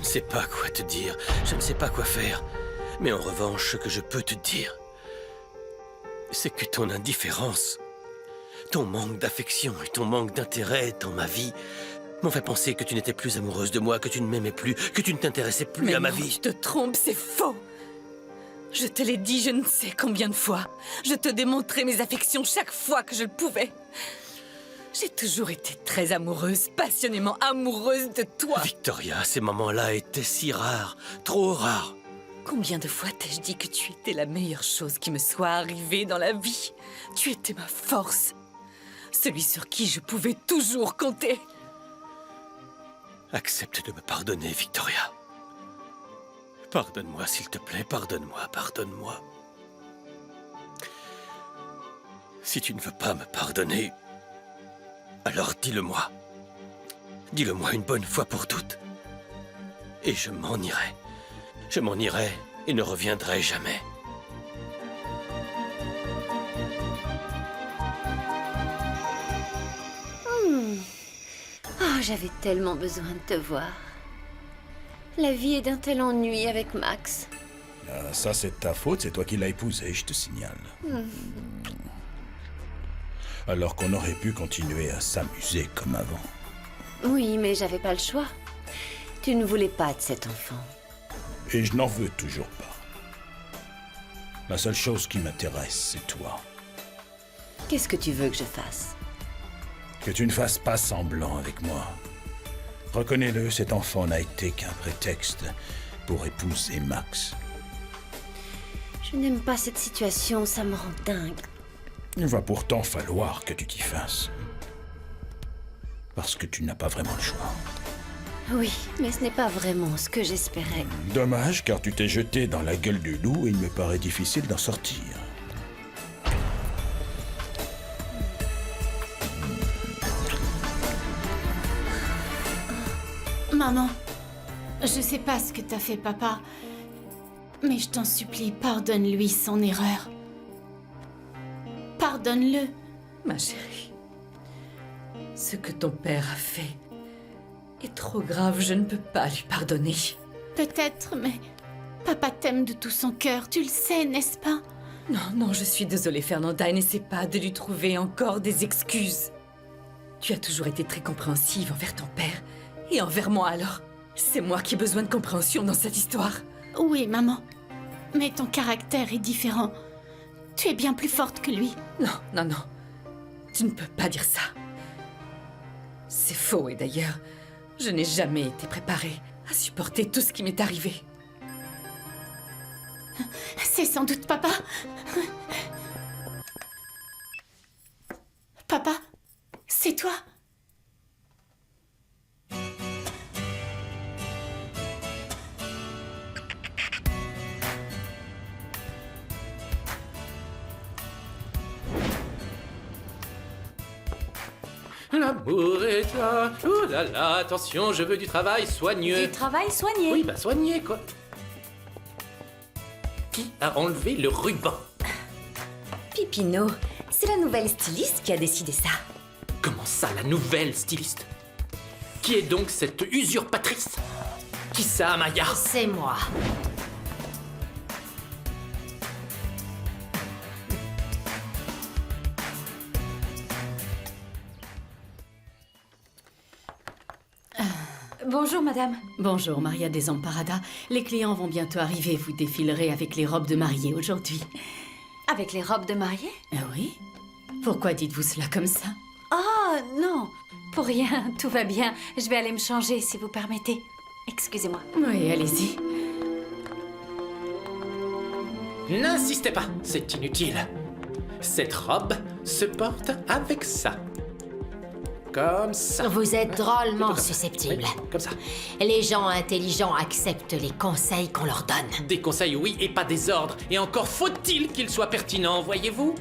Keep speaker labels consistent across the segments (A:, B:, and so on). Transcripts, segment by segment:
A: sais pas quoi te dire, je ne sais pas quoi faire. Mais en revanche, ce que je peux te dire, c'est que ton indifférence, ton manque d'affection et ton manque d'intérêt dans ma vie m'ont fait penser que tu n'étais plus amoureuse de moi, que tu ne m'aimais plus, que tu ne t'intéressais plus à ma vie.
B: Tu te trompes, c'est faux. Je te l'ai dit je ne sais combien de fois. Je te démontrais mes affections chaque fois que je le pouvais. J'ai toujours été très amoureuse, passionnément amoureuse de toi.
A: Victoria, ces moments-là étaient si rares, trop rares.
B: Combien de fois t'ai-je dit que tu étais la meilleure chose qui me soit arrivée dans la vie? Tu étais ma force. Celui sur qui je pouvais toujours compter.
A: Accepte de me pardonner, Victoria. Pardonne-moi, s'il te plaît, pardonne-moi, pardonne-moi. Si tu ne veux pas me pardonner, alors dis-le-moi. Dis-le-moi une bonne fois pour toutes. Et je m'en irai. Je m'en irai et ne reviendrai jamais.
C: Oh, j'avais tellement besoin de te voir. La vie est d'un tel ennui avec Max.
D: Ah, ça, c'est de ta faute, c'est toi qui l'as épousé, je te signale. Alors qu'on aurait pu continuer à s'amuser comme avant.
C: Oui, mais j'avais pas le choix. Tu ne voulais pas de cet enfant.
D: Et je n'en veux toujours pas. La seule chose qui m'intéresse, c'est toi.
C: Qu'est-ce que tu veux que je fasse?
D: Que tu ne fasses pas semblant avec moi. Reconnais-le, cet enfant n'a été qu'un prétexte pour épouser Max.
C: Je n'aime pas cette situation, ça me rend dingue.
D: Il va pourtant falloir que tu t'y fasses. Parce que tu n'as pas vraiment le choix.
C: Oui, mais ce n'est pas vraiment ce que j'espérais.
D: Dommage, car tu t'es jeté dans la gueule du loup et il me paraît difficile d'en sortir.
E: Maman, je sais pas ce que t'as fait, papa. Mais je t'en supplie, pardonne-lui son erreur. Pardonne-le.
B: Ma chérie, ce que ton père a fait est trop grave, je ne peux pas lui pardonner.
E: Peut-être, mais papa t'aime de tout son cœur, tu le sais, n'est-ce pas?
B: Non, je suis désolée, Fernanda, et n'essaie pas de lui trouver encore des excuses. Tu as toujours été très compréhensive envers ton père, et envers moi alors. C'est moi qui ai besoin de compréhension dans cette histoire.
E: Oui, maman. Mais ton caractère est différent. Tu es bien plus forte que lui.
B: Non. Tu ne peux pas dire ça. C'est faux, et d'ailleurs, je n'ai jamais été préparée à supporter tout ce qui m'est arrivé.
E: C'est sans doute papa. Papa, c'est toi.
F: L'amour est là. Oh là là, attention, je veux du travail soigneux.
C: Du travail soigné.
F: Oui, bah soigné, quoi. Qui a enlevé le ruban?
G: Pipino, c'est la nouvelle styliste qui a décidé ça.
F: Comment ça, la nouvelle styliste? Qui est donc cette usurpatrice? Qui ça, Maya?
G: C'est moi.
B: Bonjour, madame.
E: Bonjour, Maria Desamparada. Les clients vont bientôt arriver. Vous défilerez avec les robes de mariée aujourd'hui.
C: Avec les robes de mariée?
E: Oui? Pourquoi dites-vous cela comme ça?
C: Oh, non. Pour rien, tout va bien. Je vais aller me changer, si vous permettez. Excusez-moi.
E: Oui, allez-y.
F: N'insistez pas, c'est inutile. Cette robe se porte avec ça. Comme ça.
G: Vous êtes drôlement
F: Comme ça.
G: susceptible.
F: Oui, comme ça.
G: Les gens intelligents acceptent les conseils qu'on leur donne.
F: Des conseils, oui, et pas des ordres. Et encore faut-il qu'ils soient pertinents, voyez-vous?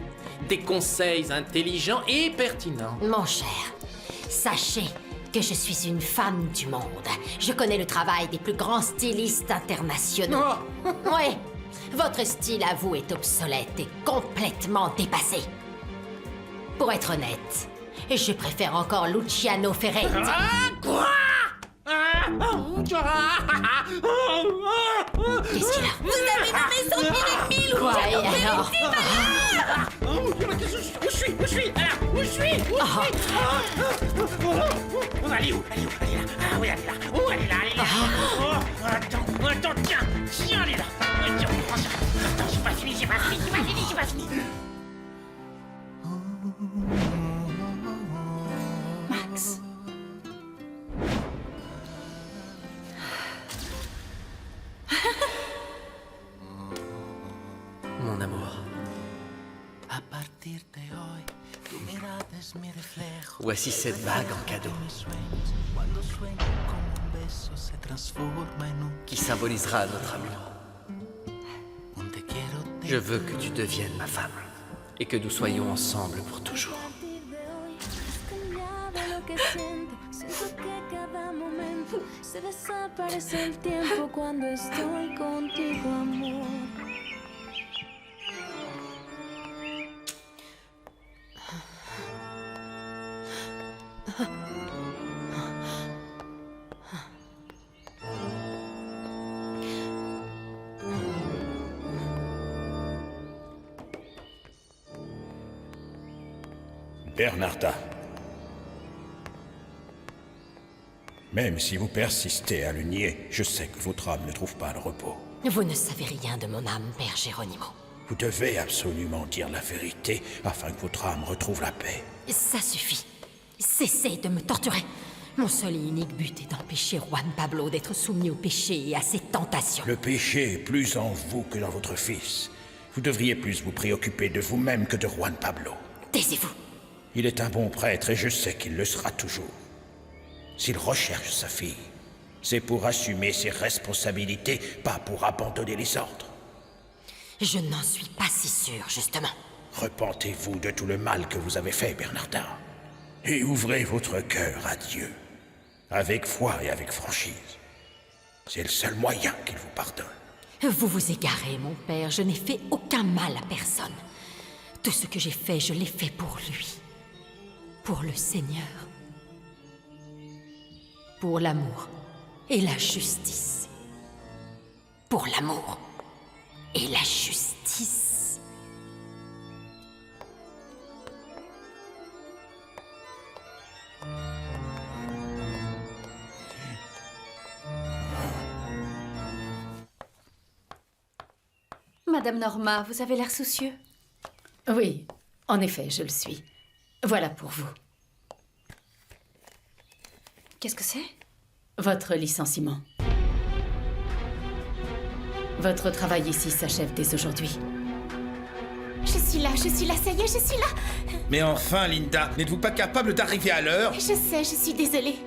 F: Des conseils intelligents et pertinents.
G: Mon cher, sachez que je suis une femme du monde. Je connais le travail des plus grands stylistes internationaux.
F: Oh.
G: Oui, votre style à vous est obsolète et complètement dépassé. Pour être honnête, je préfère encore Luciano Ferretti.
F: Ah, quoi? Ah.
G: Qu'est-ce qu'il a?
B: Vous avez nommé son pire ennemi, Louis.
G: Quoi, et alors?
F: Où je suis? Elle est où? Elle est là. Ah oui, elle est là. Oh, elle est là. Attends, tiens, elle est là. Tiens, prends ça. Attends, j'ai pas fini.
C: Max.
A: Mon amour.
H: A partir de hoy, tu mirada es mi reflejo.
A: Voici cette bague en cadeau
H: Mis sueños, cuando sueño con un beso, se transforma en un
A: qui symbolisera notre amour.
H: te quiero.
A: Je veux que tu deviennes ma femme et que nous soyons ensemble pour toujours.
I: Lo que siento, siento que cada momento se desaparece el tiempo cuando estoy contigo, amor.
D: Bernarda. Même si vous persistez à le nier, je sais que votre âme ne trouve pas le repos.
G: Vous ne savez rien de mon âme, Père Geronimo.
D: Vous devez absolument dire la vérité afin que votre âme retrouve la paix.
G: Ça suffit. Cessez de me torturer. Mon seul et unique but est d'empêcher Juan Pablo d'être soumis au péché et à ses tentations.
D: Le péché est plus en vous que dans votre fils. Vous devriez plus vous préoccuper de vous-même que de Juan Pablo.
G: Taisez-vous.
D: Il est un bon prêtre et je sais qu'il le sera toujours. S'il recherche sa fille, c'est pour assumer ses responsabilités, pas pour abandonner les ordres.
G: Je n'en suis pas si sûre, justement.
D: Repentez-vous de tout le mal que vous avez fait, Bernardin. Et ouvrez votre cœur à Dieu, avec foi et avec franchise. C'est le seul moyen qu'il vous pardonne.
G: Vous vous égarez, mon père. Je n'ai fait aucun mal à personne. Tout ce que j'ai fait, je l'ai fait pour lui. Pour le Seigneur. Pour l'amour et la justice. Pour l'amour et la justice.
C: Madame Norma, vous avez l'air soucieux.
E: Oui, en effet, je le suis. Voilà pour vous.
C: Qu'est-ce que c'est?
E: Votre licenciement. Votre travail ici s'achève dès aujourd'hui.
J: Je suis là, ça y est, je suis là.
K: Mais enfin, Linda, n'êtes-vous pas capable d'arriver à l'heure?
J: Je sais, je suis désolée.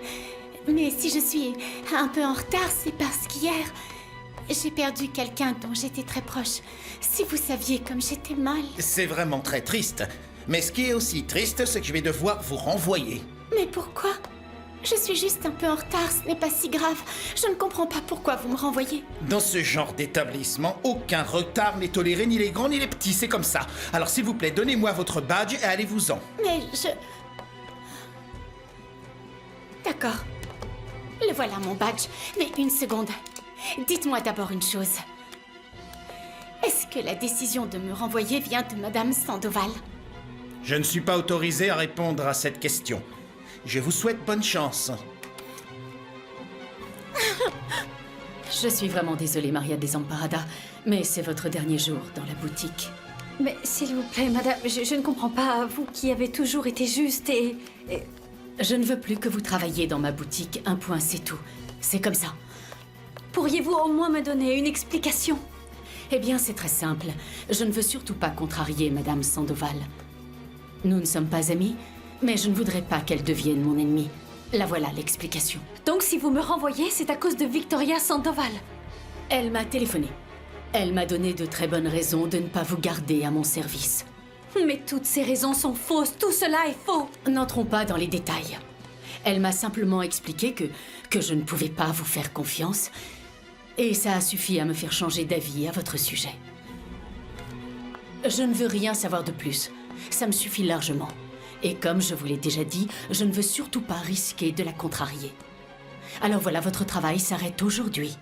J: Mais si je suis un peu en retard, c'est parce qu'hier, j'ai perdu quelqu'un dont j'étais très proche. Si vous saviez comme j'étais mal.
K: C'est vraiment très triste. Mais ce qui est aussi triste, c'est que je vais devoir vous renvoyer.
J: Mais pourquoi? Je suis juste un peu en retard, ce n'est pas si grave. Je ne comprends pas pourquoi vous me renvoyez.
K: Dans ce genre d'établissement, aucun retard n'est toléré, ni les grands ni les petits, c'est comme ça. Alors s'il vous plaît, donnez-moi votre badge et allez-vous-en.
J: Mais je... D'accord. Le voilà mon badge. Mais une seconde. Dites-moi d'abord une chose. Est-ce que la décision de me renvoyer vient de Madame Sandoval?
K: Je ne suis pas autorisé à répondre à cette question. Je vous souhaite bonne chance.
E: Je suis vraiment désolée, Maria Desamparada, mais c'est votre dernier jour dans la boutique.
C: Mais s'il vous plaît, madame, je ne comprends pas. Vous qui avez toujours été juste et...
E: Je ne veux plus que vous travailliez dans ma boutique. Un point, c'est tout. C'est comme ça.
C: Pourriez-vous au moins me donner une explication?
E: Eh bien, c'est très simple. Je ne veux surtout pas contrarier Madame Sandoval. Nous ne sommes pas amis, mais je ne voudrais pas qu'elle devienne mon ennemie. La voilà l'explication.
C: Donc si vous me renvoyez, c'est à cause de Victoria Sandoval?
E: Elle m'a téléphoné. Elle m'a donné de très bonnes raisons de ne pas vous garder à mon service.
C: Mais toutes ces raisons sont fausses, tout cela est faux.
E: N'entrons pas dans les détails. Elle m'a simplement expliqué que je ne pouvais pas vous faire confiance. Et ça a suffi à me faire changer d'avis à votre sujet. Je ne veux rien savoir de plus. Ça me suffit largement. Et comme je vous l'ai déjà dit, je ne veux surtout pas risquer de la contrarier. Alors voilà, votre travail s'arrête aujourd'hui.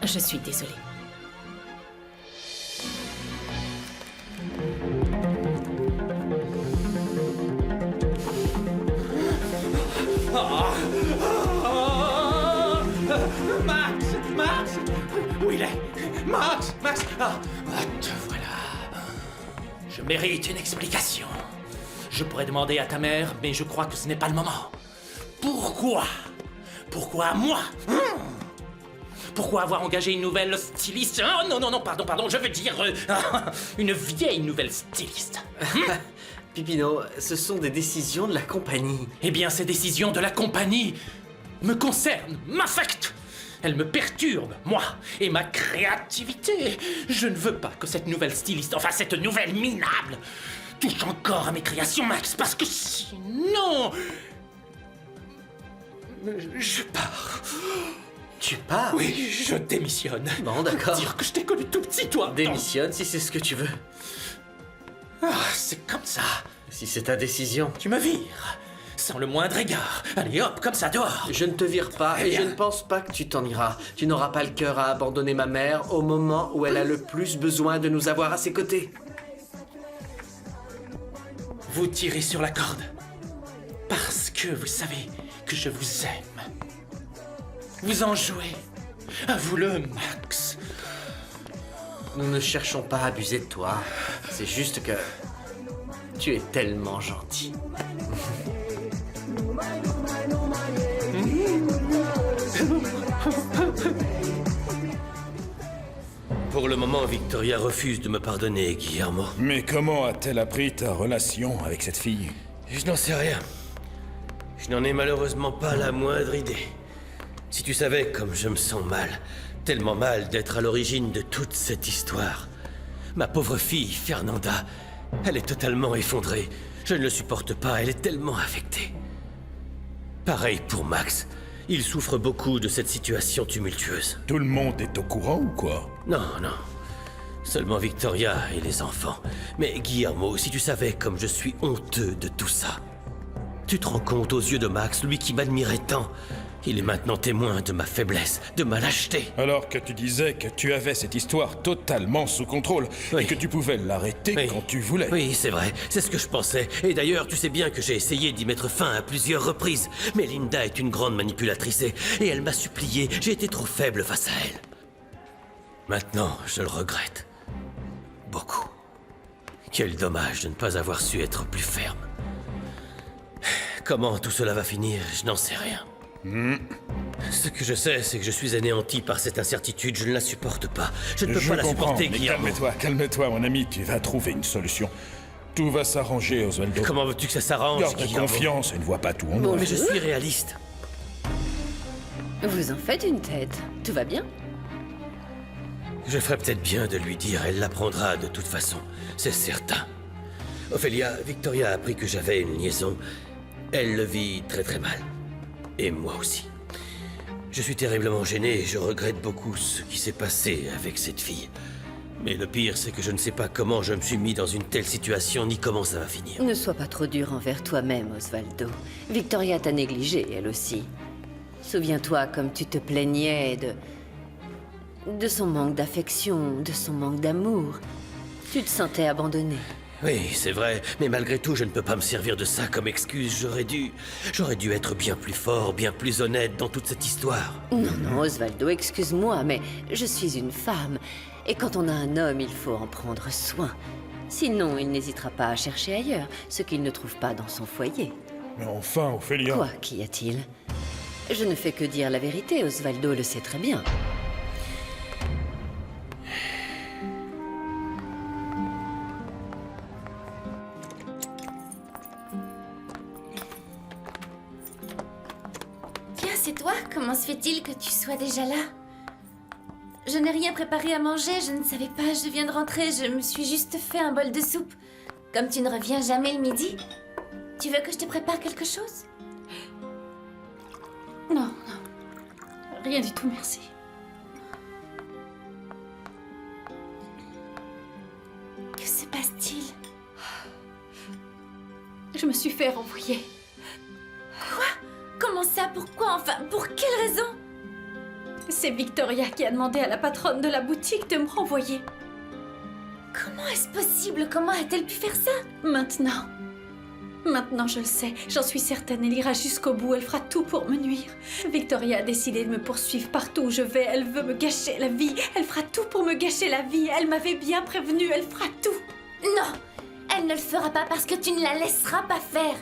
E: Je suis désolée.
F: Max! Max! Où il est? Max! Max! Ah, te voilà. Je mérite une explication. Je pourrais demander à ta mère, mais je crois que ce n'est pas le moment. Pourquoi? Pourquoi moi? Pourquoi avoir engagé une nouvelle styliste? Oh, non, non, non, pardon, je veux dire une vieille nouvelle styliste.
A: Pipino, ce sont des décisions de la compagnie.
F: Eh bien, ces décisions de la compagnie me concernent, m'affectent. Elles me perturbent, moi, et ma créativité. Je ne veux pas que cette nouvelle styliste, enfin cette nouvelle minable, touche encore à mes créations, Max, parce que sinon... Je pars.
A: Tu pars?
F: Oui, je démissionne.
A: Bon, d'accord.
F: Dire que je t'ai connu tout petit, toi.
A: Démissionne si c'est ce que tu veux.
F: Ah, c'est comme ça.
A: Si c'est ta décision.
F: Tu me vires, sans le moindre égard. Allez hop, comme ça, dehors.
A: Je ne te vire pas et je ne pense pas que tu t'en iras. Tu n'auras pas le cœur à abandonner ma mère au moment où elle a le plus besoin de nous avoir à ses côtés.
F: Vous tirez sur la corde. Parce que vous savez que je vous aime. Vous en jouez. Avoue-le, Max.
A: Nous ne cherchons pas à abuser de toi. C'est juste que... tu es tellement gentil. Pour le moment, Victoria refuse de me pardonner, Guillermo.
D: Mais comment a-t-elle appris ta relation avec cette fille?
A: Je n'en sais rien. Je n'en ai malheureusement pas la moindre idée. Si tu savais comme je me sens mal, tellement mal d'être à l'origine de toute cette histoire. Ma pauvre fille, Fernanda, elle est totalement effondrée. Je ne le supporte pas, elle est tellement affectée. Pareil pour Max. Il souffre beaucoup de cette situation tumultueuse.
D: Tout le monde est au courant ou quoi?
A: Non, non. Seulement Victoria et les enfants. Mais Guillermo, si tu savais comme je suis honteux de tout ça. Tu te rends compte aux yeux de Max, lui qui m'admirait tant. Il est maintenant témoin de ma faiblesse, de ma lâcheté.
D: Alors que tu disais que tu avais cette histoire totalement sous contrôle
A: Oui.
D: et que tu pouvais l'arrêter
A: Oui.
D: quand tu voulais.
A: Oui, c'est vrai, c'est ce que je pensais. Et d'ailleurs, tu sais bien que j'ai essayé d'y mettre fin à plusieurs reprises. Mais Linda est une grande manipulatrice et elle m'a supplié. J'ai été trop faible face à elle. Maintenant, je le regrette. Beaucoup. Quel dommage de ne pas avoir su être plus ferme. Comment tout cela va finir, je n'en sais rien. Ce que je sais, c'est que je suis anéanti par cette incertitude. Je ne la supporte pas. Je ne peux pas la
D: comprends,
A: supporter,
D: mais
A: Guillermo.
D: calme-toi, mon ami. Tu vas trouver une solution. Tout va s'arranger, Osvaldo.
A: Comment veux-tu que ça s'arrange,
D: Garde
A: Guillermo?
D: confiance et ne vois pas tout en
A: Bon,
D: noir.
A: mais je suis réaliste.
L: Vous en faites une tête. Tout va bien?
A: Je ferais peut-être bien de lui dire, elle l'apprendra de toute façon, c'est certain. Ophélia, Victoria a appris que j'avais une liaison. Elle le vit très très mal. Et moi aussi. Je suis terriblement gêné et je regrette beaucoup ce qui s'est passé avec cette fille. Mais le pire, c'est que je ne sais pas comment je me suis mis dans une telle situation, ni comment ça va finir.
L: Ne sois pas trop dur envers toi-même, Osvaldo. Victoria t'a négligé, elle aussi. Souviens-toi comme tu te plaignais de son manque d'affection, de son manque d'amour. Tu te sentais abandonné.
A: Oui, c'est vrai, mais malgré tout, je ne peux pas me servir de ça comme excuse. J'aurais dû être bien plus fort, bien plus honnête dans toute cette histoire.
L: Non, non, Osvaldo, excuse-moi, mais je suis une femme. Et quand on a un homme, il faut en prendre soin. Sinon, il n'hésitera pas à chercher ailleurs, ce qu'il ne trouve pas dans son foyer.
D: Mais enfin, Ophélia...
L: Quoi, qu'y a-t-il? Je ne fais que dire la vérité, Osvaldo le sait très bien.
J: Tiens, c'est toi? Comment se fait-il que tu sois déjà là? Je n'ai rien préparé à manger, je ne savais pas, je viens de rentrer, je me suis juste fait un bol de soupe. Comme tu ne reviens jamais le midi, tu veux que je te prépare quelque chose?
C: Non, non. Rien du tout, merci.
J: Que se passe-t-il?
C: Je me suis fait renvoyer.
J: Comment ça? Pourquoi? Enfin, pour quelle raison?
C: C'est Victoria qui a demandé à la patronne de la boutique de me renvoyer.
J: Comment est-ce possible? Comment a-t-elle pu faire ça?
C: Maintenant. Maintenant, je le sais. J'en suis certaine. Elle ira jusqu'au bout. Elle fera tout pour me nuire. Victoria a décidé de me poursuivre partout où je vais. Elle veut me gâcher la vie. Elle fera tout pour me gâcher la vie. Elle m'avait bien prévenue. Elle fera tout.
J: Non! Elle ne le fera pas parce que tu ne la laisseras pas faire.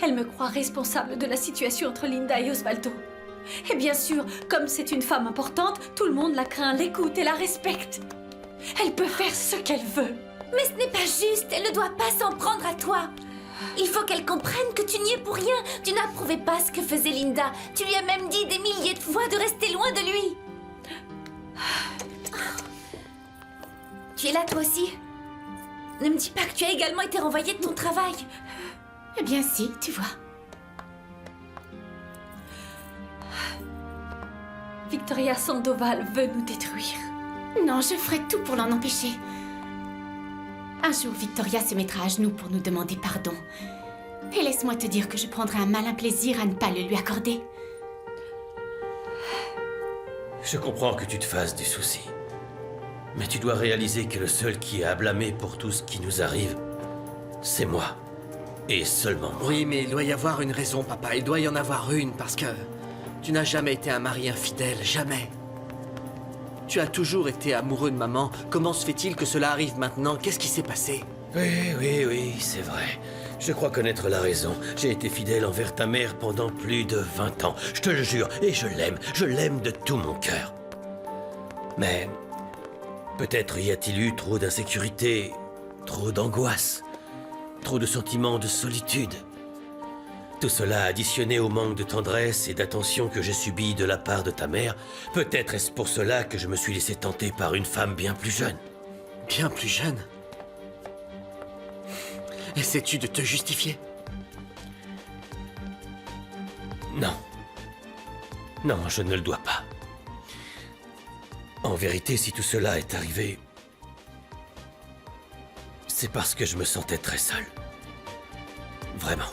C: Elle me croit responsable de la situation entre Linda et Osvaldo. Et bien sûr, comme c'est une femme importante, tout le monde la craint, l'écoute et la respecte. Elle peut faire ce qu'elle veut.
J: Mais ce n'est pas juste. Elle ne doit pas s'en prendre à toi. Il faut qu'elle comprenne que tu n'y es pour rien. Tu n'approuvais pas ce que faisait Linda. Tu lui as même dit des milliers de fois de rester loin de lui. Tu es là toi aussi? Ne me dis pas que tu as également été renvoyée de ton travail.
E: Eh bien si, tu vois.
C: Victoria Sandoval veut nous détruire.
E: Non, je ferai tout pour l'en empêcher. Un jour, Victoria se mettra à genoux pour nous demander pardon. Et laisse-moi te dire que je prendrai un malin plaisir à ne pas le lui accorder.
A: Je comprends que tu te fasses des soucis. Mais tu dois réaliser que le seul qui est à blâmer pour tout ce qui nous arrive, c'est moi. Et seulement moi.
M: Oui, mais il doit y avoir une raison, papa. Il doit y en avoir une, parce que tu n'as jamais été un mari infidèle, jamais. Tu as toujours été amoureux de maman. Comment se fait-il que cela arrive maintenant? Qu'est-ce qui s'est passé?
A: Oui, c'est vrai. Je crois connaître la raison. J'ai été fidèle envers ta mère pendant plus de 20 ans. Je te le jure, et je l'aime de tout mon cœur. Mais peut-être y a-t-il eu trop d'insécurité, trop d'angoisse, trop de sentiments de solitude. Tout cela additionné au manque de tendresse et d'attention que j'ai subi de la part de ta mère, peut-être est-ce pour cela que je me suis laissé tenter par une femme bien plus jeune.
M: Bien plus jeune? Essaies-tu de te justifier?
A: Non. Non, je ne le dois pas. En vérité, si tout cela est arrivé, c'est parce que je me sentais très seul. Vraiment.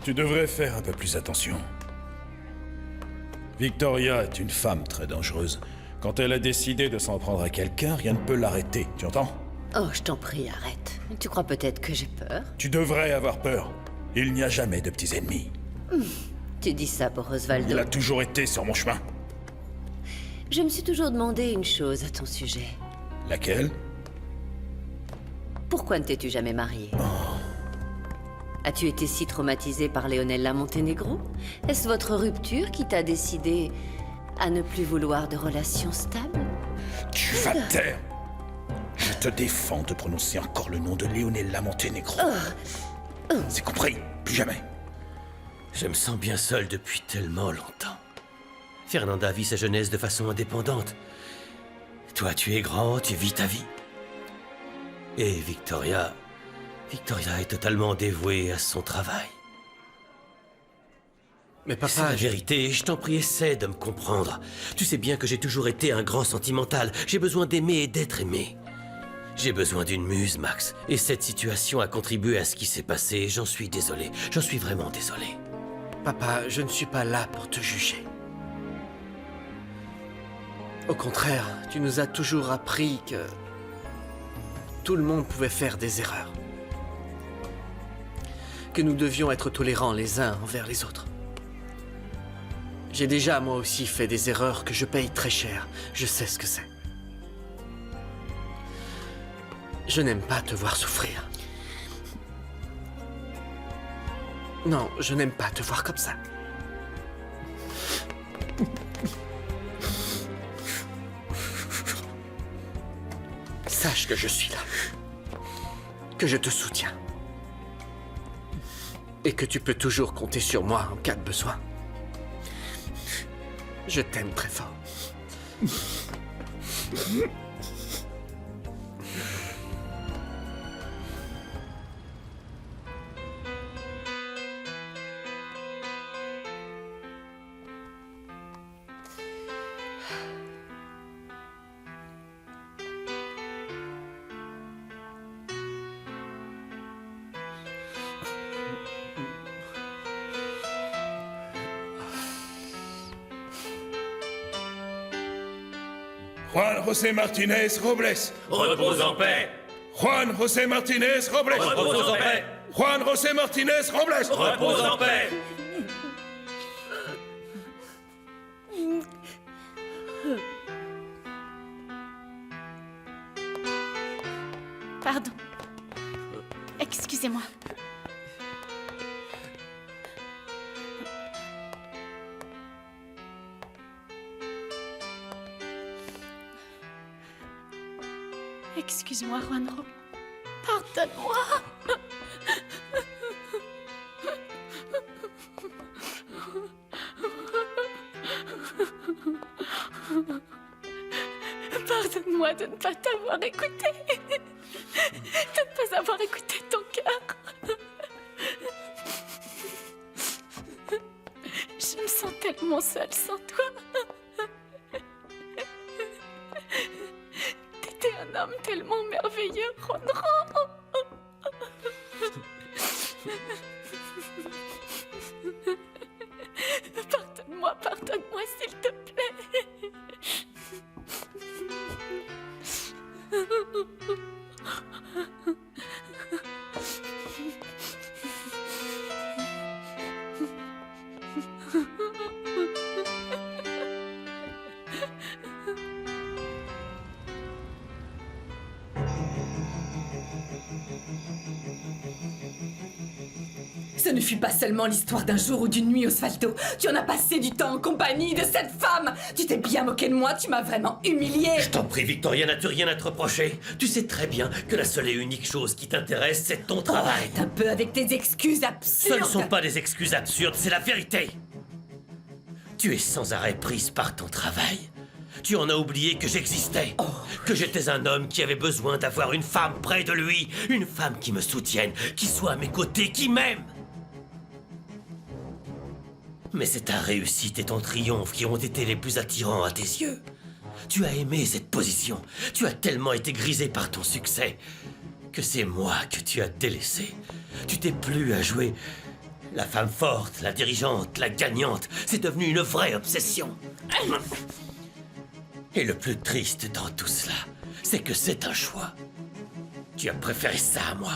D: Tu devrais faire un peu plus attention. Victoria est une femme très dangereuse. Quand elle a décidé de s'en prendre à quelqu'un, rien ne peut l'arrêter, tu entends?
L: Oh, je t'en prie, arrête. Tu crois peut-être que j'ai peur?
D: Tu devrais avoir peur. Il n'y a jamais de petits ennemis.
L: Tu dis ça pour Osvaldo.
D: Il a toujours été sur mon chemin.
L: Je me suis toujours demandé une chose à ton sujet.
D: Laquelle?
L: Pourquoi ne t'es-tu jamais marié? As-tu été si traumatisé par Leonella Montenegro? Est-ce votre rupture qui t'a décidé à ne plus vouloir de relations stables?
D: Tu vas te taire! Je te défends de prononcer encore le nom de Leonella Montenegro. C'est compris? Plus jamais.
A: Je me sens bien seul depuis tellement longtemps. Fernanda vit sa jeunesse de façon indépendante. Toi, tu es grand, tu vis ta vie. Et Victoria est totalement dévouée à son travail.
M: Mais papa...
A: C'est la vérité, je t'en prie, essaie de me comprendre. Tu sais bien que j'ai toujours été un grand sentimental. J'ai besoin d'aimer et d'être aimé. J'ai besoin d'une muse, Max. Et cette situation a contribué à ce qui s'est passé. J'en suis désolé. J'en suis vraiment désolé.
M: Papa, je ne suis pas là pour te juger. Au contraire, tu nous as toujours appris que tout le monde pouvait faire des erreurs. Que nous devions être tolérants les uns envers les autres. J'ai déjà moi aussi fait des erreurs que je paye très cher. Je sais ce que c'est. Je n'aime pas te voir souffrir. Non, je n'aime pas te voir comme ça. Sache que je suis là. Que je te soutiens. Et que tu peux toujours compter sur moi en cas de besoin. Je t'aime très fort.
D: Juan José Martinez Robles.
A: Repose en paix.
D: Juan José Martinez Robles.
A: Repose en paix.
D: Juan José Martinez Robles.
A: Repose en paix.
E: Pardon. Excusez-moi. Excuse-moi, Juanro. Pardonne-moi. Pardonne-moi de ne pas t'avoir écouté. De ne pas avoir écouté ton cœur. Je me sens tellement seule sans toi. T'étais un homme tellement merveilleux, Juanro. Pardonne-moi, s'il te plaît.
B: Ce ne fut pas seulement l'histoire d'un jour ou d'une nuit, Osvaldo. Tu en as passé du temps en compagnie de cette femme. Tu t'es bien moqué de moi, tu m'as vraiment humilié.
A: Je t'en prie, Victoria, n'as-tu rien à te reprocher? Tu sais très bien que la seule et unique chose qui t'intéresse, c'est ton travail.
B: Arrête un peu avec tes excuses absurdes.
A: Ce ne sont pas des excuses absurdes, c'est la vérité. Tu es sans arrêt prise par ton travail. Tu en as oublié que j'existais. Que j'étais un homme qui avait besoin d'avoir une femme près de lui. Une femme qui me soutienne, qui soit à mes côtés, qui m'aime. Mais c'est ta réussite et ton triomphe qui ont été les plus attirants à tes yeux. Tu as aimé cette position. Tu as tellement été grisé par ton succès que c'est moi que tu as délaissé. Tu t'es plu à jouer la femme forte, la dirigeante, la gagnante. C'est devenu une vraie obsession. Et le plus triste dans tout cela, c'est que c'est un choix. Tu as préféré ça à moi.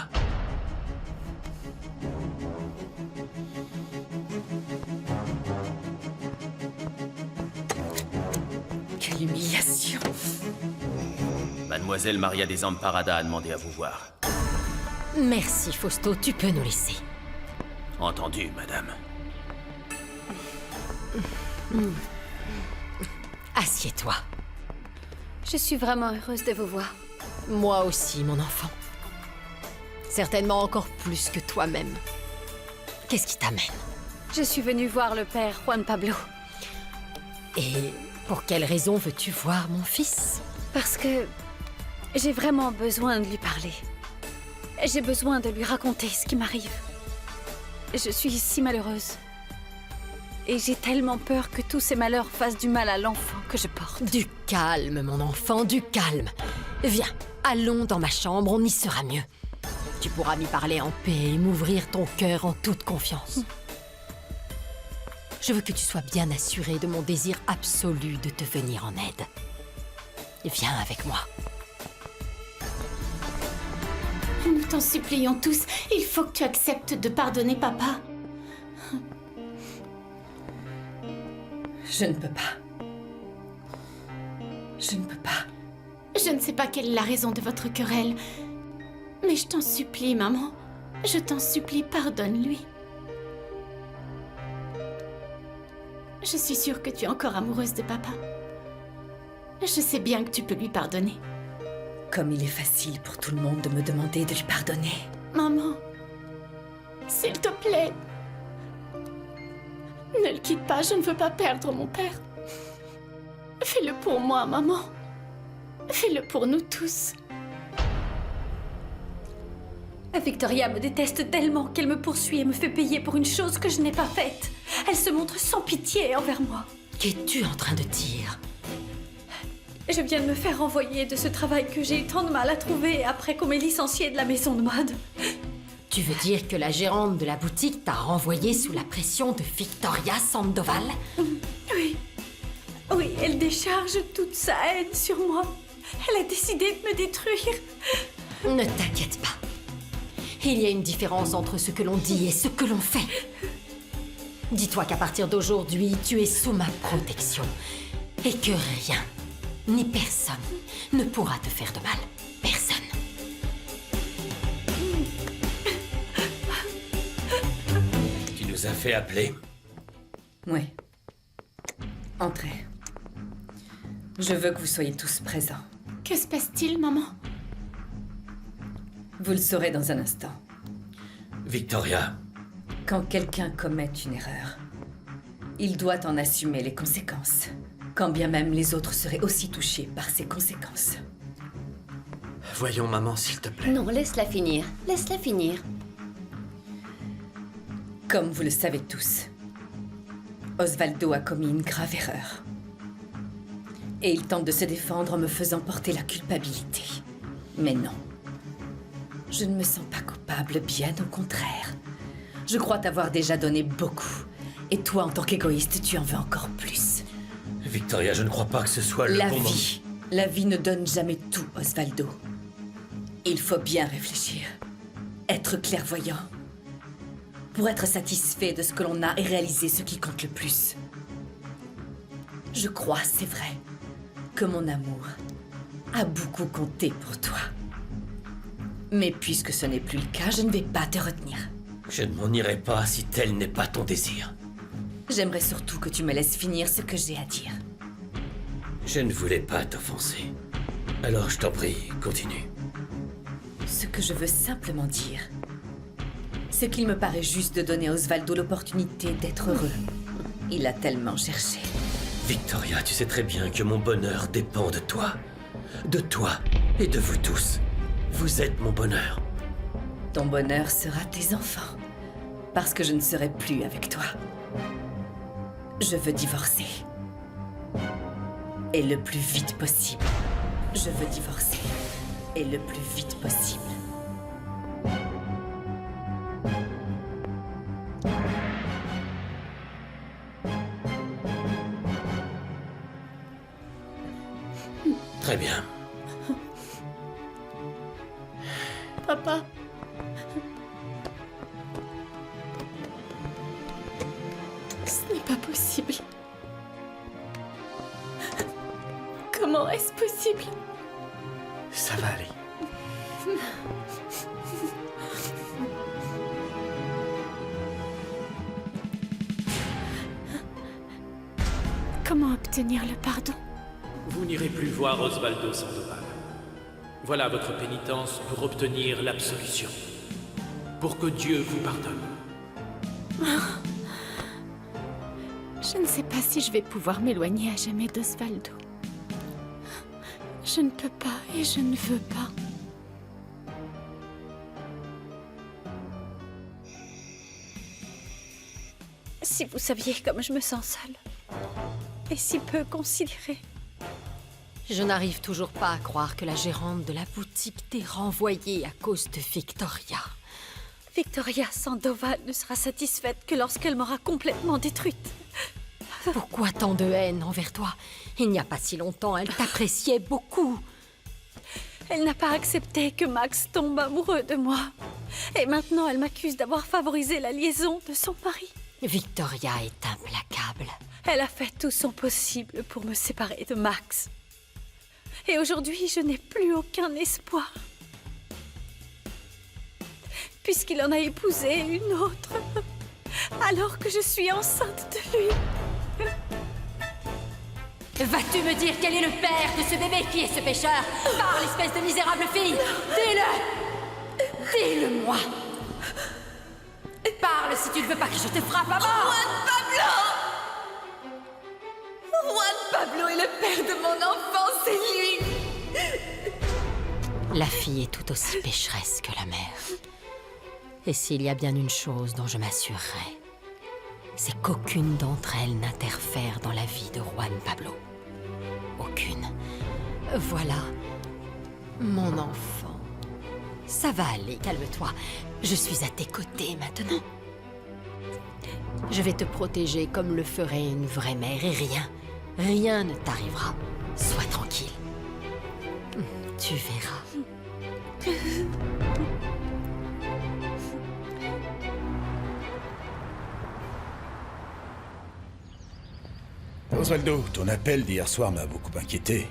B: Quelle humiliation.
N: Mademoiselle Maria des Amparada a demandé à vous voir.
G: Merci, Fausto, tu peux nous laisser.
N: Entendu, madame.
G: Assieds-toi.
C: Je suis vraiment heureuse de vous voir.
G: Moi aussi, mon enfant. Certainement encore plus que toi-même. Qu'est-ce qui t'amène?
C: Je suis venue voir le père Juan Pablo.
G: Et pour quelle raison veux-tu voir mon fils?
C: Parce que j'ai vraiment besoin de lui parler. J'ai besoin de lui raconter ce qui m'arrive. Je suis si malheureuse. Et j'ai tellement peur que tous ces malheurs fassent du mal à l'enfant que je porte.
G: Du calme, mon enfant, du calme. Viens, allons dans ma chambre, on y sera mieux. Tu pourras m'y parler en paix et m'ouvrir ton cœur en toute confiance. Je veux que tu sois bien assuré de mon désir absolu de te venir en aide. Viens avec moi.
E: Nous t'en supplions tous, il faut que tu acceptes de pardonner papa.
B: Je ne peux pas. Je ne peux pas.
E: Je ne sais pas quelle est la raison de votre querelle, mais je t'en supplie, maman. Je t'en supplie, pardonne-lui. Je suis sûre que tu es encore amoureuse de papa. Je sais bien que tu peux lui pardonner.
B: Comme il est facile pour tout le monde de me demander de lui pardonner.
E: Maman, s'il te plaît, ne le quitte pas, je ne veux pas perdre mon père. Fais-le pour moi, maman. Fais-le pour nous tous.
C: Victoria me déteste tellement qu'elle me poursuit et me fait payer pour une chose que je n'ai pas faite. Elle se montre sans pitié envers moi.
G: Qu'es-tu en train de dire?
C: Je viens de me faire renvoyer de ce travail que j'ai eu tant de mal à trouver après qu'on m'ait licenciée de la maison de mode.
G: Tu veux dire que la gérante de la boutique t'a renvoyé sous la pression de Victoria Sandoval?
C: Oui. Oui. elle décharge toute sa haine sur moi. Elle a décidé de me détruire.
G: Ne t'inquiète pas. Il y a une différence entre ce que l'on dit et ce que l'on fait. Dis-toi qu'à partir d'aujourd'hui, tu es sous ma protection. Et que rien, ni personne, ne pourra te faire de mal. Personne.
A: Tu nous as fait appeler.
B: Oui. Entrez. Je veux que vous soyez tous présents.
E: Que se passe-t-il, maman?
B: Vous le saurez dans un instant.
A: Victoria,
B: Quand quelqu'un commet une erreur, il doit en assumer les conséquences, quand bien même les autres seraient aussi touchés par ces conséquences.
M: Voyons, maman, s'il te plaît.
L: Non, laisse-la finir. Laisse-la finir.
B: Comme vous le savez tous, Osvaldo a commis une grave erreur. Et il tente de se défendre en me faisant porter la culpabilité. Mais non. Je ne me sens pas coupable, bien au contraire. Je crois t'avoir déjà donné beaucoup. Et toi, en tant qu'égoïste, tu en veux encore plus.
A: Victoria, je ne crois pas que ce soit le
B: La
A: bon moment.
B: vie. La vie ne donne jamais tout, Osvaldo. Il faut bien réfléchir. Être clairvoyant. Pour être satisfait de ce que l'on a et réaliser ce qui compte le plus. Je crois, c'est vrai, que mon amour a beaucoup compté pour toi. Mais puisque ce n'est plus le cas, je ne vais pas te retenir.
A: Je ne m'en irai pas si tel n'est pas ton désir.
B: J'aimerais surtout que tu me laisses finir ce que j'ai à dire.
A: Je ne voulais pas t'offenser. Alors je t'en prie, continue.
B: Ce que je veux simplement dire, c'est qu'il me paraît juste de donner à Osvaldo l'opportunité d'être heureux. Il a tellement cherché.
A: Victoria, tu sais très bien que mon bonheur dépend de toi. De toi et de vous tous. Vous êtes mon bonheur.
B: Ton bonheur sera tes enfants. Parce que je ne serai plus avec toi. Je veux divorcer. Et le plus vite possible. Je veux divorcer. Et le plus vite possible.
A: Très bien.
E: Papa. Ce n'est pas possible. Comment est-ce possible?
M: Ça va aller.
E: Comment obtenir le pardon?
F: Vous n'irez plus voir Osvaldo Sandoval. Voilà votre pénitence pour obtenir l'absolution. Pour que Dieu vous pardonne.
E: Je ne sais pas si je vais pouvoir m'éloigner à jamais d'Osvaldo. Je ne peux pas et je ne veux pas.
C: Si vous saviez comme je me sens seule. Et si peu considérée.
G: Je n'arrive toujours pas à croire que la gérante de la boutique t'ait renvoyée à cause de Victoria.
C: Victoria Sandoval ne sera satisfaite que lorsqu'elle m'aura complètement détruite.
G: Pourquoi tant de haine envers toi? Il n'y a pas si longtemps, elle t'appréciait beaucoup.
C: Elle n'a pas accepté que Max tombe amoureux de moi. Et maintenant, elle m'accuse d'avoir favorisé la liaison de son mari.
G: Victoria est implacable.
C: Elle a fait tout son possible pour me séparer de Max. Et aujourd'hui, je n'ai plus aucun espoir. Puisqu'il en a épousé une autre. Alors que je suis enceinte de lui.
G: Vas-tu me dire quel est le père de ce bébé? Qui est ce pécheur? Parle, espèce de misérable fille! Dis-le! Dis-le-moi! Parle si tu ne veux pas que je te frappe à mort!
B: Juan Pablo est le père de mon enfant, c'est lui!
G: La fille est tout aussi pécheresse que la mère. Et s'il y a bien une chose dont je m'assurerai, c'est qu'aucune d'entre elles n'interfère dans la vie de Juan Pablo. Aucune. Voilà. Mon enfant. Ça va aller, calme-toi. Je suis à tes côtés maintenant. Je vais te protéger comme le ferait une vraie mère et rien, Rien ne t'arrivera. Sois tranquille. Tu verras.
D: Osvaldo, ton appel d'hier soir m'a beaucoup inquiété.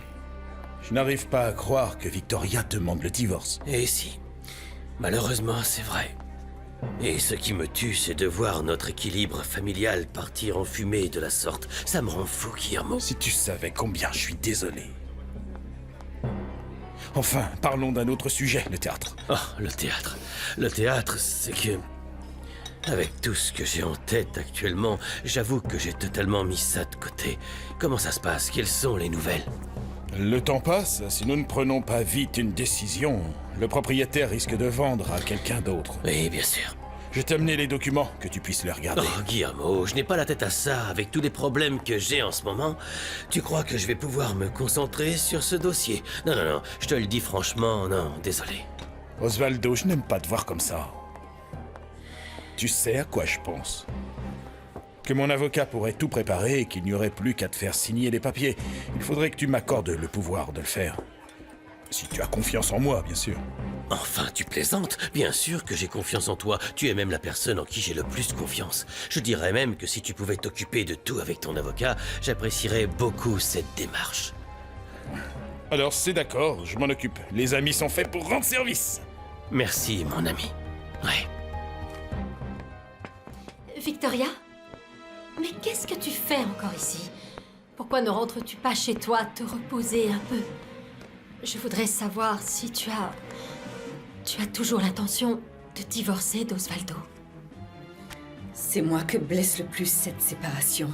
D: Je n'arrive pas à croire que Victoria demande le divorce.
A: Et si. Malheureusement, c'est vrai. Et ce qui me tue, c'est de voir notre équilibre familial partir en fumée de la sorte. Ça me rend fou, Guillermo.
D: Si tu savais combien je suis désolé. Enfin, parlons d'un autre sujet, le théâtre.
A: Oh, le théâtre. Le théâtre, c'est que... Avec tout ce que j'ai en tête actuellement, j'avoue que j'ai totalement mis ça de côté. Comment ça se passe? Quelles sont les nouvelles?
D: Le temps passe, si nous ne prenons pas vite une décision, le propriétaire risque de vendre à quelqu'un d'autre.
A: Oui, bien sûr.
D: Je t'ai amené les documents, que tu puisses les regarder.
A: Oh, Guillermo, je n'ai pas la tête à ça. Avec tous les problèmes que j'ai en ce moment, tu crois que je vais pouvoir me concentrer sur ce dossier? Non, non, non, je te le dis franchement, non, désolé.
D: Osvaldo, je n'aime pas te voir comme ça. Tu sais à quoi je pense? Que mon avocat pourrait tout préparer et qu'il n'y aurait plus qu'à te faire signer les papiers. Il faudrait que tu m'accordes le pouvoir de le faire. Si tu as confiance en moi, bien sûr.
A: Enfin, tu plaisantes? Bien sûr que j'ai confiance en toi. Tu es même la personne en qui j'ai le plus confiance. Je dirais même que si tu pouvais t'occuper de tout avec ton avocat, j'apprécierais beaucoup cette démarche.
D: Alors c'est d'accord, je m'en occupe. Les amis sont faits pour rendre service.
A: Merci, mon ami. Ouais.
E: Victoria? Mais qu'est-ce que tu fais encore ici? Pourquoi ne rentres-tu pas chez toi te reposer un peu? Je voudrais savoir si tu as toujours l'intention de divorcer d'Osvaldo.
B: C'est moi que blesse le plus cette séparation.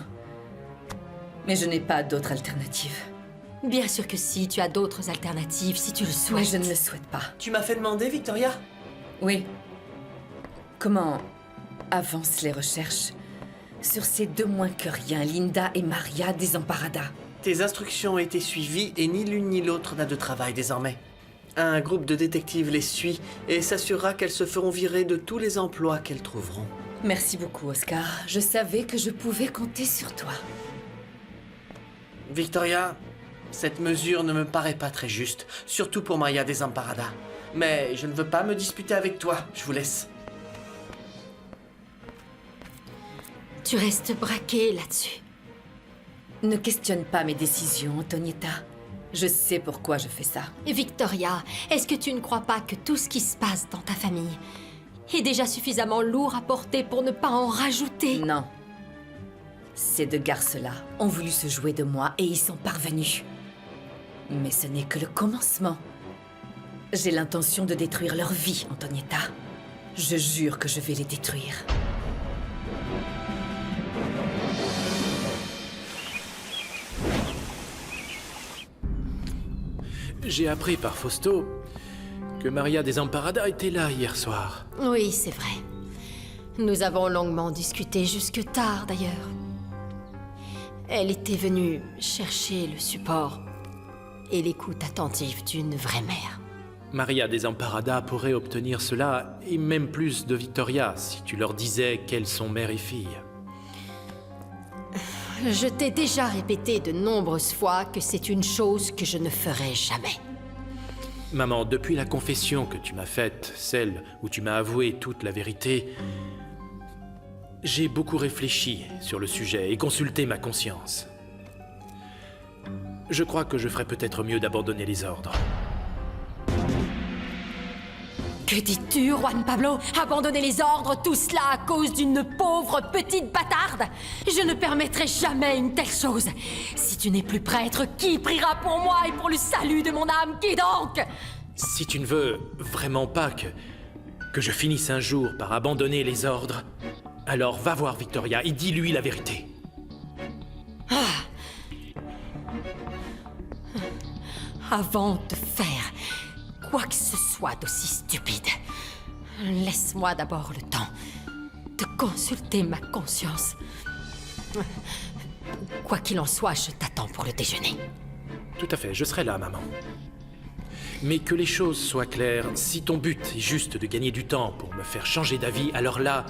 B: Mais je n'ai pas d'autre alternative.
E: Bien sûr que si, tu as d'autres alternatives, si tu le souhaites.
B: Mais je ne le souhaite pas.
M: Tu m'as fait demander, Victoria?
B: Oui. Comment avancent les recherches sur ces deux moins que rien, Linda et Maria Desamparada?
M: Tes instructions ont été suivies et ni l'une ni l'autre n'a de travail désormais. Un groupe de détectives les suit et s'assurera qu'elles se feront virer de tous les emplois qu'elles trouveront.
B: Merci beaucoup, Oscar. Je savais que je pouvais compter sur toi.
M: Victoria, cette mesure ne me paraît pas très juste, surtout pour Maria Desamparada. Mais je ne veux pas me disputer avec toi, je vous laisse.
E: Tu restes braqué là-dessus.
B: Ne questionne pas mes décisions, Antonietta. Je sais pourquoi je fais ça.
E: Et Victoria, est-ce que tu ne crois pas que tout ce qui se passe dans ta famille est déjà suffisamment lourd à porter pour ne pas en rajouter?
B: Non. Ces deux garces-là ont voulu se jouer de moi et y sont parvenus. Mais ce n'est que le commencement. J'ai l'intention de détruire leur vie, Antonietta. Je jure que je vais les détruire.
F: J'ai appris par Fausto que Maria Desamparada était là hier soir.
E: Oui, c'est vrai. Nous avons longuement discuté jusque tard, d'ailleurs. Elle était venue chercher le support et l'écoute attentive d'une vraie mère.
F: Maria Desamparada pourrait obtenir cela, et même plus de Victoria, si tu leur disais qu'elles sont mère et fille.
E: Je t'ai déjà répété de nombreuses fois que c'est une chose que je ne ferai jamais.
F: Maman, depuis la confession que tu m'as faite, celle où tu m'as avoué toute la vérité, j'ai beaucoup réfléchi sur le sujet et consulté ma conscience. Je crois que je ferais peut-être mieux d'abandonner les ordres.
E: Que dis-tu, Juan Pablo? Abandonner les ordres, tout cela à cause d'une pauvre petite bâtarde? Je ne permettrai jamais une telle chose. Si tu n'es plus prêtre, qui priera pour moi et pour le salut de mon âme? Qui donc?
F: Si tu ne veux vraiment pas que je finisse un jour par abandonner les ordres, alors va voir Victoria et dis-lui la vérité.
E: Avant de faire quoi que ce soit d'aussi stupide, laisse-moi d'abord le temps de consulter ma conscience. Quoi qu'il en soit, je t'attends pour le déjeuner.
F: Tout à fait, je serai là, maman. Mais que les choses soient claires, si ton but est juste de gagner du temps pour me faire changer d'avis, alors là,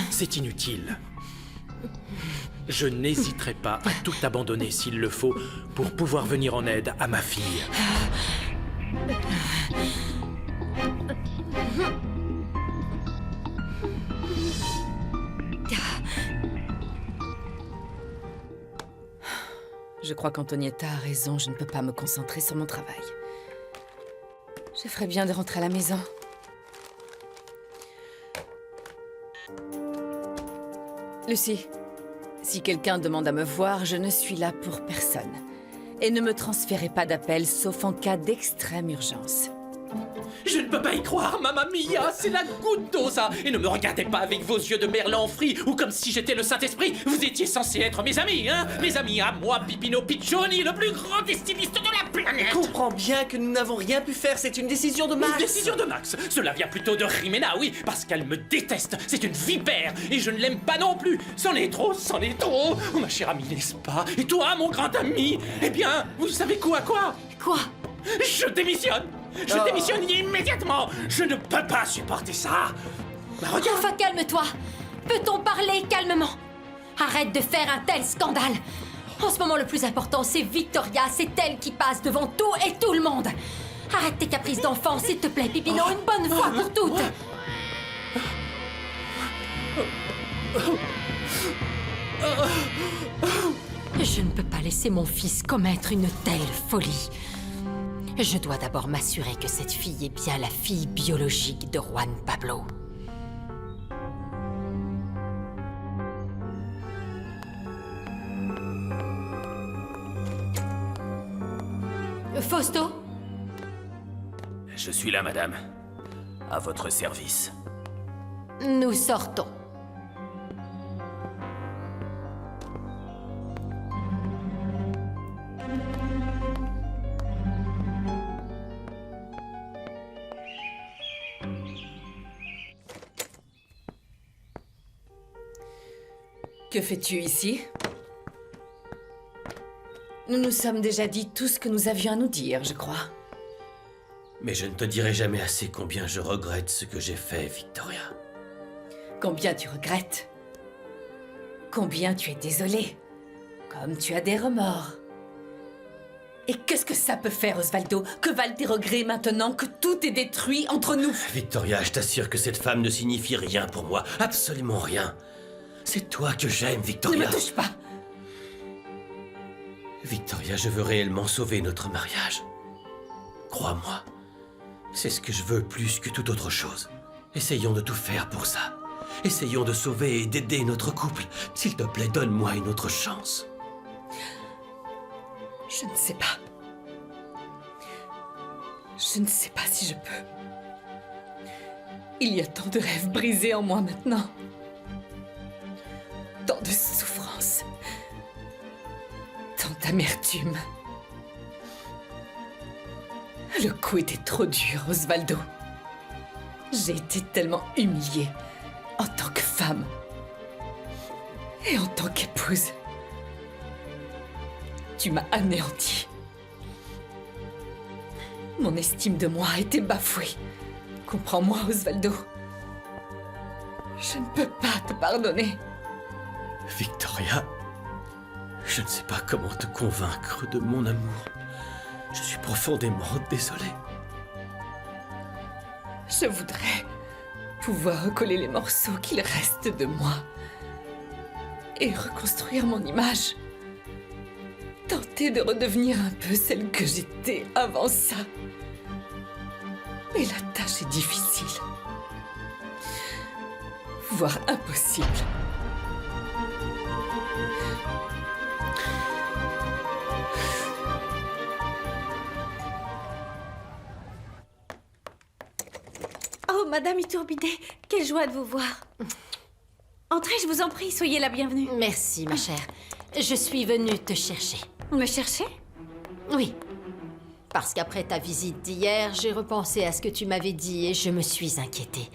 F: c'est inutile. Je n'hésiterai pas à tout abandonner s'il le faut pour pouvoir venir en aide à ma fille.
B: Je crois qu'Antonietta a raison, je ne peux pas me concentrer sur mon travail. Je ferais bien de rentrer à la maison. Lucie, si quelqu'un demande à me voir, je ne suis là pour personne. Et ne me transférez pas d'appel, sauf en cas d'extrême urgence.
F: Je ne peux pas y croire, Mamma Mia, c'est la goutte d'eau, ça. Et ne me regardez pas avec vos yeux de merlan frit ou comme si j'étais le Saint-Esprit. Vous étiez censés être mes amis, hein? Mes amis à moi, Pipino Piccioni, le plus grand estimiste de la planète.
M: Je comprends bien que nous n'avons rien pu faire, c'est une décision de Max.
F: Une décision de Max. Cela vient plutôt de Jimena, oui, parce qu'elle me déteste. C'est une vipère et je ne l'aime pas non plus. C'en est trop, c'en est trop. Oh, ma chère amie, n'est-ce pas? Et toi, mon grand ami? Eh bien, vous savez quoi?
E: Quoi?
F: Je démissionne. Je démissionne immédiatement. Je ne peux pas supporter ça. Regarde.
E: Enfin, calme-toi. Peut-on parler calmement? Arrête de faire un tel scandale. En ce moment, le plus important, c'est Victoria. C'est elle qui passe devant tout et tout le monde. Arrête tes caprices d'enfant, s'il te plaît, Pipino, une bonne fois pour toutes. Je ne peux pas laisser mon fils commettre une telle folie. Je dois d'abord m'assurer que cette fille est bien la fille biologique de Juan Pablo. Fausto?
N: Je suis là, madame. À votre service.
E: Nous sortons.
B: Que fais-tu ici? Nous nous sommes déjà dit tout ce que nous avions à nous dire, je crois.
A: Mais je ne te dirai jamais assez combien je regrette ce que j'ai fait, Victoria.
B: Combien tu regrettes? Combien tu es désolé? Comme tu as des remords. Et qu'est-ce que ça peut faire, Osvaldo? Que valent tes regrets maintenant que tout est détruit entre nous?
A: Victoria, je t'assure que cette femme ne signifie rien pour moi. Absolument rien. C'est toi que j'aime, Victoria.
B: Ne me touche pas!
A: Victoria, je veux réellement sauver notre mariage. Crois-moi, c'est ce que je veux plus que toute autre chose. Essayons de tout faire pour ça. Essayons de sauver et d'aider notre couple. S'il te plaît, donne-moi une autre chance.
B: Je ne sais pas. Je ne sais pas si je peux. Il y a tant de rêves brisés en moi maintenant. Tant de souffrance. Tant d'amertume. Le coup était trop dur, Osvaldo. J'ai été tellement humiliée en tant que femme et en tant qu'épouse. Tu m'as anéantie. Mon estime de moi a été bafouée. Comprends-moi, Osvaldo. Je ne peux pas te pardonner.
A: Victoria, je ne sais pas comment te convaincre de mon amour. Je suis profondément désolé.
B: Je voudrais pouvoir recoller les morceaux qu'il reste de moi et reconstruire mon image. Tenter de redevenir un peu celle que j'étais avant ça. Mais la tâche est difficile. Voire impossible.
C: Oh, Madame Iturbide, quelle joie de vous voir. Entrez, je vous en prie, soyez la bienvenue.
E: Merci, ma chère. Je suis venue te chercher.
C: Me chercher?
E: Oui. Parce qu'après ta visite d'hier, j'ai repensé à ce que tu m'avais dit et je me suis inquiétée.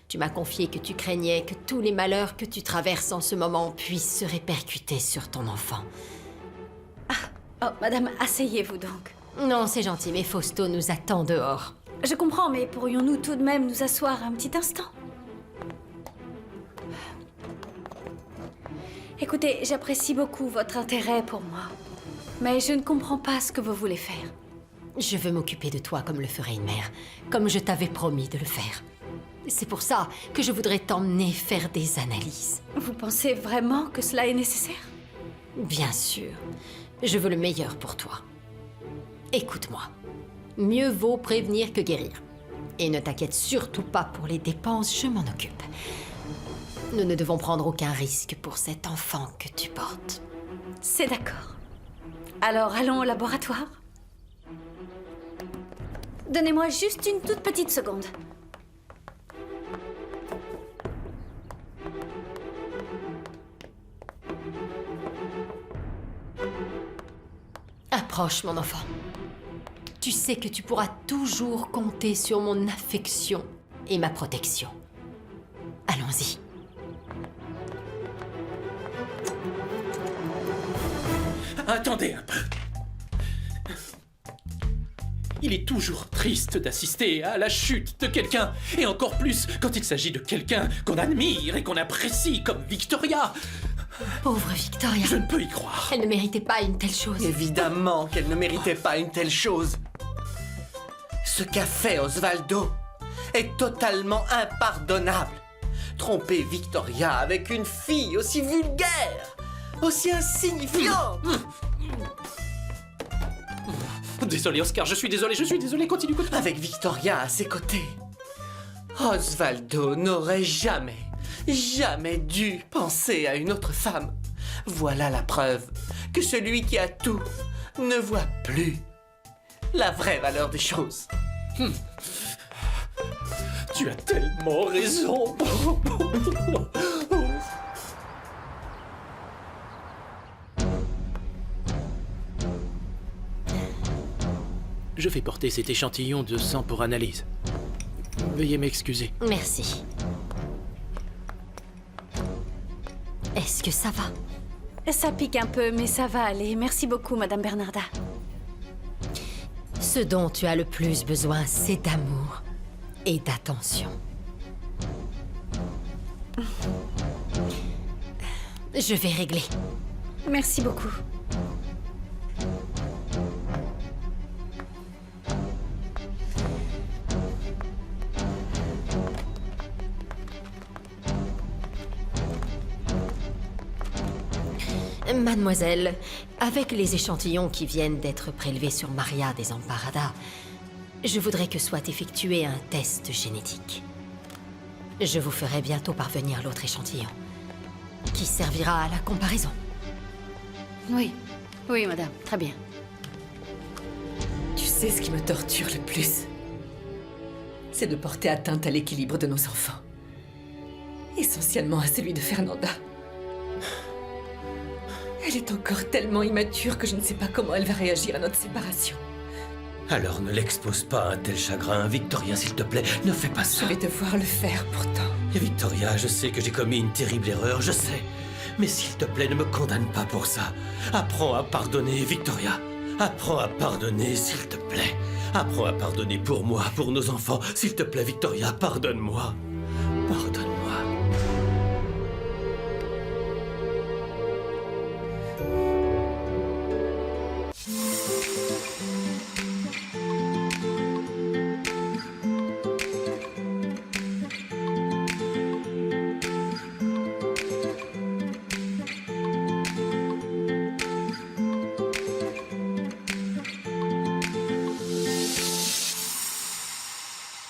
E: Tu m'as confié que tu craignais que tous les malheurs que tu traverses en ce moment puissent se répercuter sur ton enfant.
C: Oh, Madame, asseyez-vous donc.
E: Non, c'est gentil, mais Fausto nous attend dehors.
C: Je comprends, mais pourrions-nous tout de même nous asseoir un petit instant? Écoutez, j'apprécie beaucoup votre intérêt pour moi. Mais je ne comprends pas ce que vous voulez faire.
G: Je veux m'occuper de toi comme le ferait une mère, comme je t'avais promis de le faire. C'est pour ça que je voudrais t'emmener faire des analyses.
C: Vous pensez vraiment que cela est nécessaire?
G: Bien sûr. Je veux le meilleur pour toi. Écoute-moi. Mieux vaut prévenir que guérir. Et ne t'inquiète surtout pas pour les dépenses, je m'en occupe. Nous ne devons prendre aucun risque pour cet enfant que tu portes.
C: C'est d'accord. Alors allons au laboratoire. Donnez-moi juste une toute petite seconde.
G: Approche, mon enfant. Tu sais que tu pourras toujours compter sur mon affection et ma protection. Allons-y.
F: Attendez un peu. Il est toujours triste d'assister à la chute de quelqu'un, et encore plus quand il s'agit de quelqu'un qu'on admire et qu'on apprécie comme Victoria.
G: Pauvre Victoria.
F: Je ne peux y croire.
G: Elle ne méritait pas une telle chose.
M: Évidemment qu'elle ne méritait pas une telle chose. Ce qu'a fait Osvaldo est totalement impardonnable. Tromper Victoria avec une fille aussi vulgaire, aussi insignifiante.
F: Désolé, Oscar, je suis désolé, continue.
M: Avec Victoria à ses côtés, Osvaldo n'aurait jamais dû penser à une autre femme. Voilà la preuve que celui qui a tout ne voit plus la vraie valeur des choses.
F: Tu as tellement raison. Je vais porter cet échantillon de sang pour analyse. Veuillez m'excuser.
G: Merci. Est-ce que ça va?
C: Ça pique un peu, mais ça va aller. Merci beaucoup, Madame Bernarda.
G: Ce dont tu as le plus besoin, c'est d'amour et d'attention. Je vais régler.
C: Merci beaucoup.
G: Mademoiselle, avec les échantillons qui viennent d'être prélevés sur Maria Desamparada, je voudrais que soit effectué un test génétique. Je vous ferai bientôt parvenir l'autre échantillon, qui servira à la comparaison.
C: Oui, madame, très bien.
B: Tu sais ce qui me torture le plus? C'est de porter atteinte à l'équilibre de nos enfants. Essentiellement à celui de Fernanda. Elle est encore tellement immature que je ne sais pas comment elle va réagir à notre séparation.
A: Alors ne l'expose pas à un tel chagrin. Victoria, s'il te plaît, ne fais pas ça.
B: Je vais devoir le faire pourtant.
A: Et Victoria, je sais que j'ai commis une terrible erreur, je sais. Mais s'il te plaît, ne me condamne pas pour ça. Apprends à pardonner, Victoria. Apprends à pardonner, s'il te plaît. Apprends à pardonner pour moi, pour nos enfants. S'il te plaît, Victoria, pardonne-moi. Pardonne-moi.